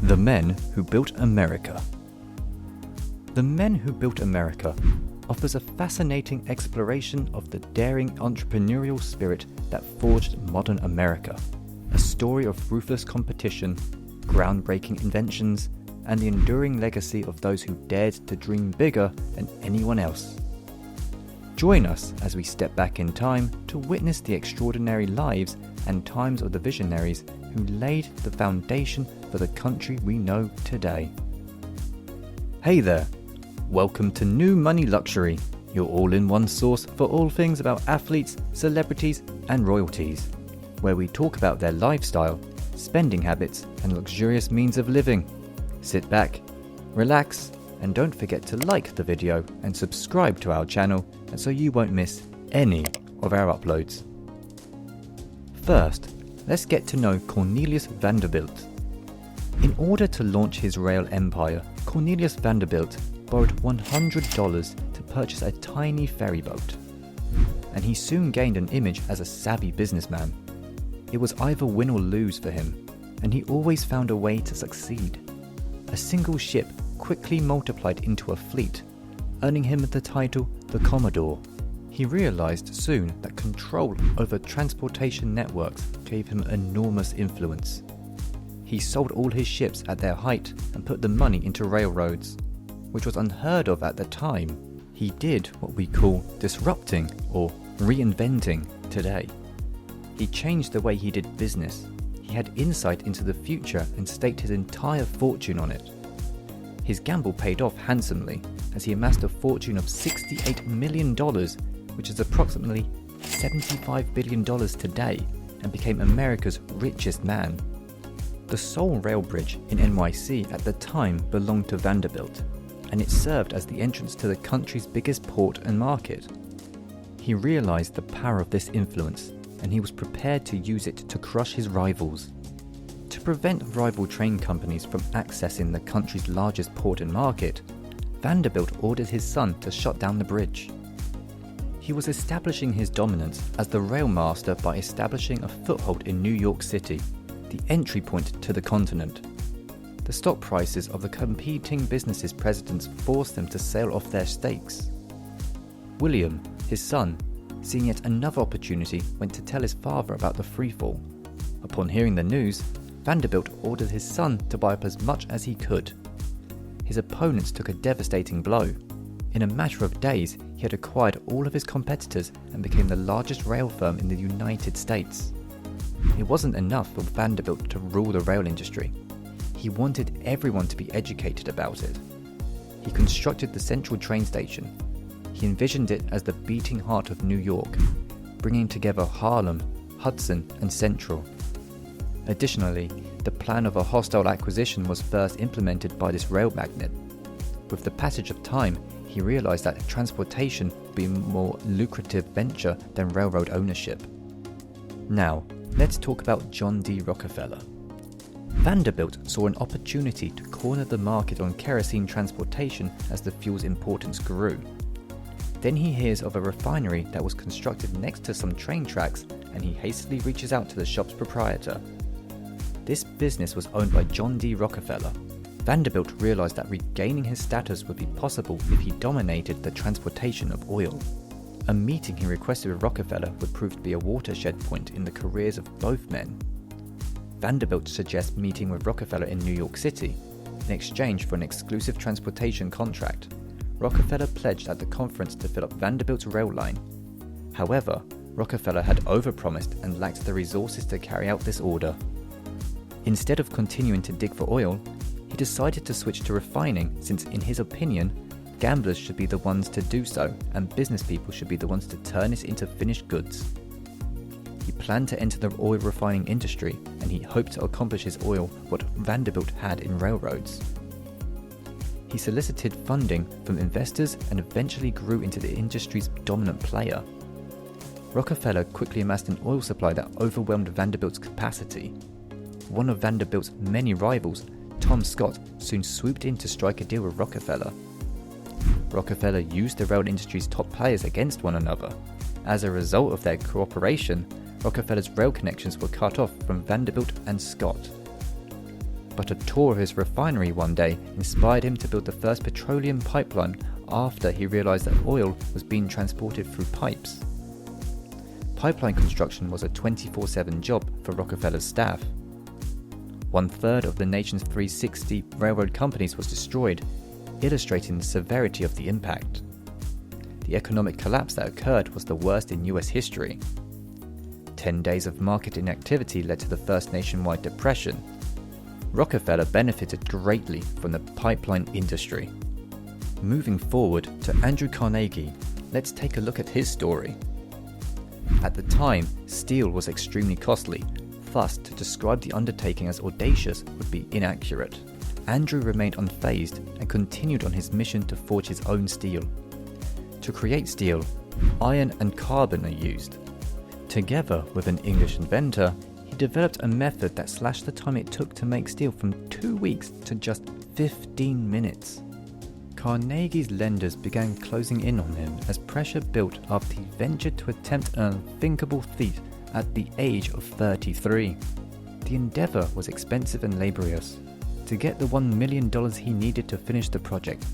The Men Who Built America. The Men Who Built America offers a fascinating exploration of the daring entrepreneurial spirit that forged modern America, a story of ruthless competition, groundbreaking inventions, and the enduring legacy of those who dared to dream bigger than anyone else. Join us as we step back in time to witness the extraordinary lives and times of the visionaries who laid the foundation for the country we know today. Hey there! Welcome to New Money Luxury, your all-in-one source for all things about athletes, celebrities, and royalties, where we talk about their lifestyle, spending habits, and luxurious means of living. Sit back, relax, and don't forget to like the video and subscribe to our channel so you won't miss any of our uploads. First, let's get to know Cornelius Vanderbilt. In order to launch his rail empire, Cornelius Vanderbilt borrowed $100 to purchase a tiny ferry boat, and he soon gained an image as a savvy businessman. It was either win or lose for him, and he always found a way to succeed. A single ship quickly multiplied into a fleet, earning him the title the Commodore. He realized soon that control over transportation networks gave him enormous influence. He sold all his ships at their height and put the money into railroads, which was unheard of at the time. He did what we call disrupting or reinventing today. He changed the way he did business. He had insight into the future and staked his entire fortune on it. His gamble paid off handsomely as he amassed a fortune of $68 million, which is approximately $75 billion today, and became America's richest man. The sole rail bridge in NYC at the time belonged to Vanderbilt, and it served as the entrance to the country's biggest port and market. He realized the power of this influence, and he was prepared to use it to crush his rivals. To prevent rival train companies from accessing the country's largest port and market, Vanderbilt ordered his son to shut down the bridge. He was establishing his dominance as the rail master by establishing a foothold in New York City, the entry point to the continent. The stock prices of the competing businesses' presidents forced them to sail off their stakes. William, his son, seeing yet another opportunity, went to tell his father about the freefall. Upon hearing the news, Vanderbilt ordered his son to buy up as much as he could. His opponents took a devastating blow. In a matter of days, he had acquired all of his competitors and became the largest rail firm in the United States. It wasn't enough for Vanderbilt to rule the rail industry. He wanted everyone to be educated about it. He constructed the Central train station. He envisioned it as the beating heart of New York, bringing together Harlem, Hudson, and Central. Additionally, the plan of a hostile acquisition was first implemented by this rail magnate. With the passage of time, he realized that transportation would be a more lucrative venture than railroad ownership. Now, let's talk about John D Rockefeller. Vanderbilt saw an opportunity to corner the market on kerosene transportation as the fuel's importance grew. Then he hears of a refinery that was constructed next to some train tracks, and he hastily reaches out to the shop's proprietor. This business was owned by John D Rockefeller. Vanderbilt realized that regaining his status would be possible if he dominated the transportation of oil. A meeting he requested with Rockefeller would prove to be a watershed point in the careers of both men. Vanderbilt suggests meeting with Rockefeller in New York City in exchange for an exclusive transportation contract. Rockefeller pledged at the conference to fill up Vanderbilt's rail line. However, Rockefeller had overpromised and lacked the resources to carry out this order. Instead of continuing to dig for oil, he decided to switch to refining since, in his opinion, gamblers should be the ones to do so and business people should be the ones to turn it into finished goods. He planned to enter the oil refining industry, and he hoped to accomplish his oil what Vanderbilt had in railroads. He solicited funding from investors and eventually grew into the industry's dominant player. Rockefeller quickly amassed an oil supply that overwhelmed Vanderbilt's capacity. One of Vanderbilt's many rivals, Tom Scott, soon swooped in to strike a deal with Rockefeller. Rockefeller used the rail industry's top players against one another. As a result of their cooperation, Rockefeller's rail connections were cut off from Vanderbilt and Scott. but a tour of his refinery one day inspired him to build the first petroleum pipeline after he realized that oil was being transported through pipes. Pipeline construction was a 24/7 job for Rockefeller's staff. 1/3 of the nation's 360 railroad companies was destroyed, illustrating the severity of the impact. The economic collapse that occurred was the worst in US history. 10 days of market inactivity led to the first nationwide depression. Rockefeller benefited greatly from the pipeline industry. Moving forward to Andrew Carnegie, let's take a look at his story. At the time, steel was extremely costly, thus to describe the undertaking as audacious would be inaccurate. Andrew remained unfazed and continued on his mission to forge his own steel. To create steel, iron and carbon are used. Together with an English inventor, he developed a method that slashed the time it took to make steel from 2 weeks to just 15 minutes. Carnegie's lenders began closing in on him as pressure built after he ventured to attempt an unthinkable feat at the age of 33. The endeavor was expensive and laborious. To get the $1 million he needed to finish the project,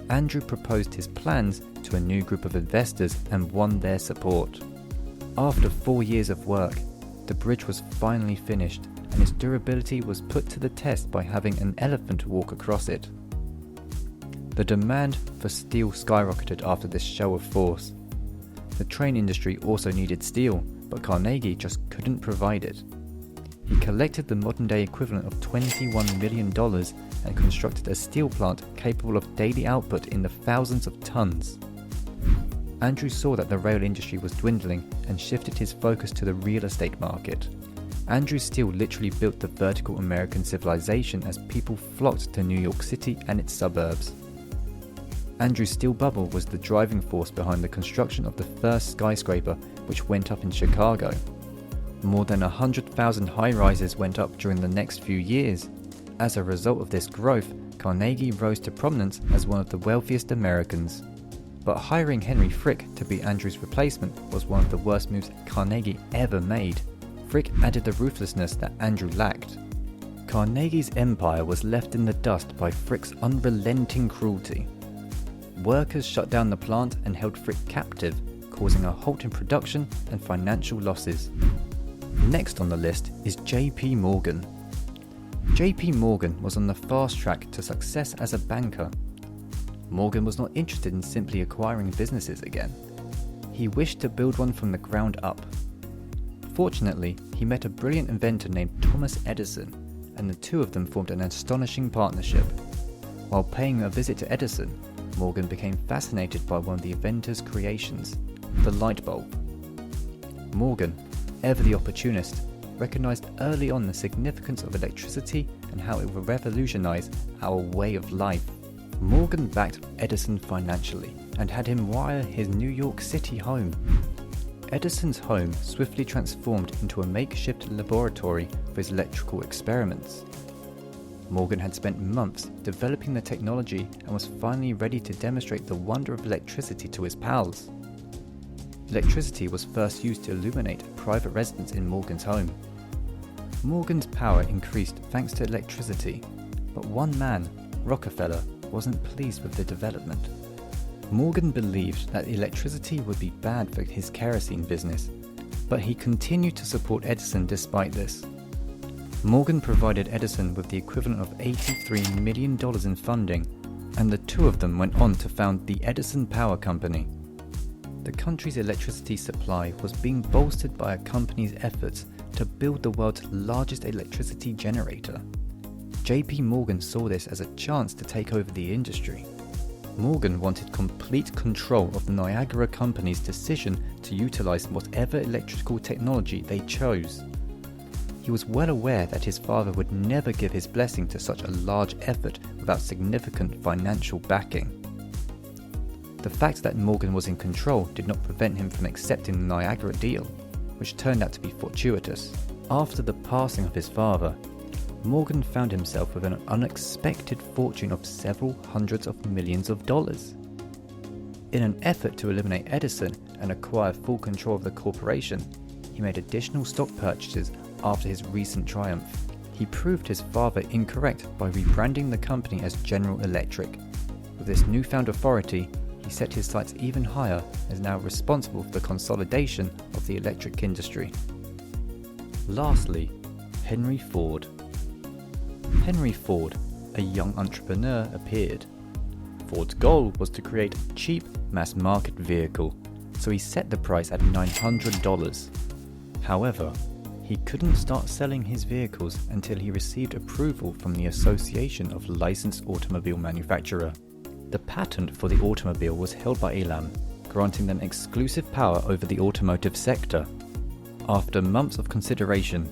Andrew proposed his plans to a new group of investors and won their support. After 4 years of work, the bridge was finally finished and its durability was put to the test by having an elephant walk across it. The demand for steel skyrocketed after this show of force. The train industry also needed steel, but Carnegie just couldn't provide it. He collected the modern-day equivalent of $21 million and constructed a steel plant capable of daily output in the thousands of tons. Andrew saw that the rail industry was dwindling and shifted his focus to the real estate market. Andrew Steel literally built the vertical American civilization as people flocked to New York City and its suburbs. Andrew's steel bubble was the driving force behind the construction of the first skyscraper, which went up in Chicago. More than 100,000 high-rises went up during the next few years. As a result of this growth, Carnegie rose to prominence as one of the wealthiest Americans. But hiring Henry Frick to be Andrew's replacement was one of the worst moves Carnegie ever made. Frick added the ruthlessness that Andrew lacked. Carnegie's empire was left in the dust by Frick's unrelenting cruelty. Workers shut down the plant and held Frick captive, causing a halt in production and financial losses. Next on the list is J.P. Morgan. J.P. Morgan was on the fast track to success as a banker. Morgan was not interested in simply acquiring businesses again. He wished to build one from the ground up. Fortunately, he met a brilliant inventor named Thomas Edison, and the two of them formed an astonishing partnership. While paying a visit to Edison, Morgan became fascinated by one of the inventor's creations, the light bulb. Morgan, ever the opportunist, recognized early on the significance of electricity and how it would revolutionize our way of life. Morgan backed Edison financially and had him wire his New York City home. Edison's home swiftly transformed into a makeshift laboratory for his electrical experiments. Morgan had spent months developing the technology and was finally ready to demonstrate the wonder of electricity to his pals. Electricity was first used to illuminate a private residence in Morgan's home. Morgan's power increased thanks to electricity, but one man, Rockefeller, wasn't pleased with the development. Morgan believed that electricity would be bad for his kerosene business, but he continued to support Edison despite this. Morgan provided Edison with the equivalent of $83 million in funding, and the two of them went on to found the Edison Power Company. The country's electricity supply was being bolstered by a company's efforts to build the world's largest electricity generator. J.P. Morgan saw this as a chance to take over the industry. Morgan wanted complete control of the Niagara Company's decision to utilize whatever electrical technology they chose. He was well aware that his father would never give his blessing to such a large effort without significant financial backing. The fact that Morgan was in control did not prevent him from accepting the Niagara deal, which turned out to be fortuitous. After the passing of his father, Morgan found himself with an unexpected fortune of several hundreds of millions of dollars. In an effort to eliminate Edison and acquire full control of the corporation, he made additional stock purchases after his recent triumph. He proved his father incorrect by rebranding the company as General Electric. With this newfound authority, he set his sights even higher and is now responsible for the consolidation of the electric industry. Lastly, Henry Ford. Henry Ford, a young entrepreneur, appeared. Ford's goal was to create a cheap, mass-market vehicle, so he set the price at $900. However, he couldn't start selling his vehicles until he received approval from the Association of Licensed Automobile Manufacturer. The patent for the automobile was held by Elam, granting them exclusive power over the automotive sector. After months of consideration,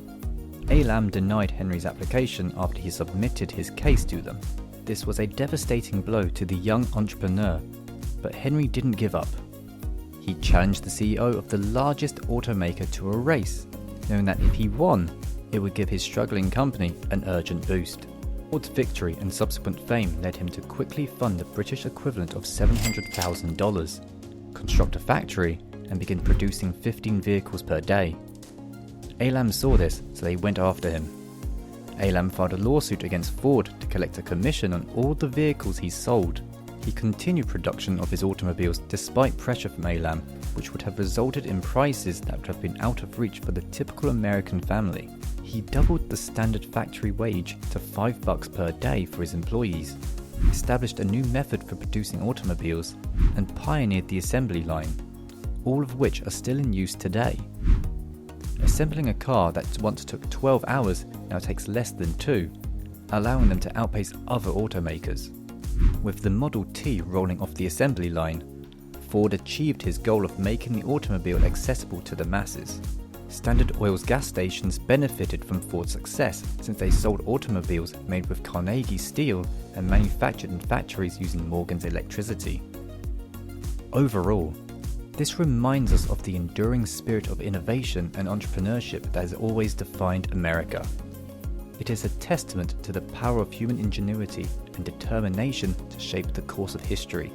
Elam denied Henry's application after he submitted his case to them. This was a devastating blow to the young entrepreneur, but Henry didn't give up. He challenged the CEO of the largest automaker to a race, knowing that if he won, it would give his struggling company an urgent boost. Ford's victory and subsequent fame led him to quickly fund the British equivalent of $700,000, construct a factory, and begin producing 15 vehicles per day. Elam saw this, so they went after him. Elam filed a lawsuit against Ford to collect a commission on all the vehicles he sold. He continued production of his automobiles despite pressure from Elam, which would have resulted in prices that would have been out of reach for the typical American family. He doubled the standard factory wage to $5 per day for his employees, established a new method for producing automobiles, and pioneered the assembly line, all of which are still in use today. Assembling a car that once took 12 hours now takes less than 2, allowing them to outpace other automakers. With the Model T rolling off the assembly line, Ford achieved his goal of making the automobile accessible to the masses. Standard Oil's gas stations benefited from Ford's success since they sold automobiles made with Carnegie steel and manufactured in factories using Morgan's electricity. Overall, this reminds us of the enduring spirit of innovation and entrepreneurship that has always defined America. It is a testament to the power of human ingenuity and determination to shape the course of history.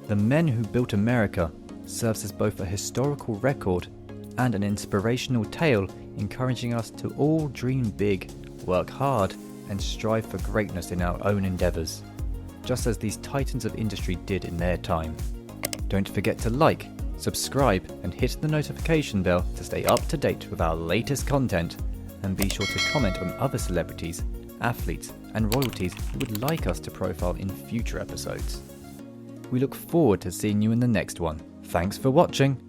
The men who built America serves as both a historical record and an inspirational tale, encouraging us to all dream big, work hard, and strive for greatness in our own endeavors, just as these titans of industry did in their time. Don't forget to like, subscribe, and hit the notification bell to stay up to date with our latest content, and be sure to comment on other celebrities, athletes, and royalties you would like us to profile in future episodes. We look forward to seeing you in the next one. Thanks for watching!